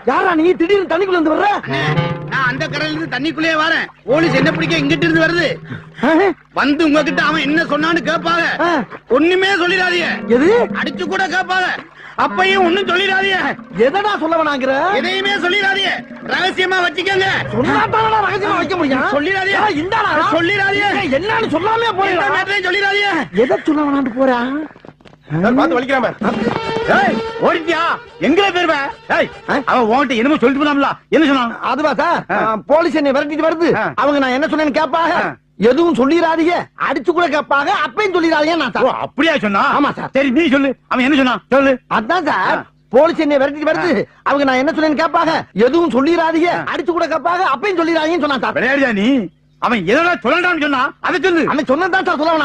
யாரா நீ திடீர்னு தண்ணிக்குள்ள இருந்து வர்ற? நான் அந்த கடல்ல இருந்து தண்ணிக்குள்ளே வரேன். போலீஸ் என்ன பிடிக்க இங்கிட்டு இருந்து வருது. வந்து உங்ககிட்ட அவன் என்ன சொன்னான்னு கேட்பாங்க. ஒண்ணுமே சொல்லிடாதீங்க. எது? அடிச்சு கூட கேட்பாங்க. அப்பையும் ஒண்ணும் சொல்லிடாதீங்க. எதடா சொல்ல வேணாங்கிற? எதையுமே சொல்லிடாதீங்க. ரகசியமா வச்சுக்கங்க. சொன்னாதானடா ரகசியமா வைக்க முடியும். சொல்லிடாதீங்க. இந்தாடா சொல்லிடாதீங்க. என்னன்னு சொல்லாமே போயிடா. சொல்லிடாதீங்க. எதை சொல்ல வேணான்னு போறா? பார்த்து வலிக்கிறாம. ஓடிட்டியா? எங்க பேருவ? அவன் உன்கிட்ட என்னமோ சொல்லிட்டு போனாம்ல. என்ன சொன்னான்? அதுவா சார், போலீஸ் என்னை விரட்டிட்டு வருது. அவங்க நான் என்ன சொன்னேன்னு கேட்பாங்க. எதுவும் சொல்லிடாதீங்க, அடிச்சு கூட கேட்பாங்க. அப்பயும் சொல்லிடாதீங்க. நான் சார் அப்படியா சொன்னா? ஆமா சார். சரி நீ சொல்லு. அவன் என்ன சொன்னான் சொல்லு. அதான் சார், போலீஸ் என்னை விரட்டிட்டு வருது. அவங்க நான் என்ன சொன்னேன்னு கேட்பாங்க. எதுவும் சொல்லிடாதீங்க, அடிச்சு கூட கேட்பாங்க. அப்பயும் சொல்லிடாதீங்கன்னு சொன்னா சார். விளையாடியா நீ? அவன் எதனா சொல்லலாம்னு சொன்னா அதை சொல்லு. அவன் சொன்னதான் சார் சொல்ல வேணாம்.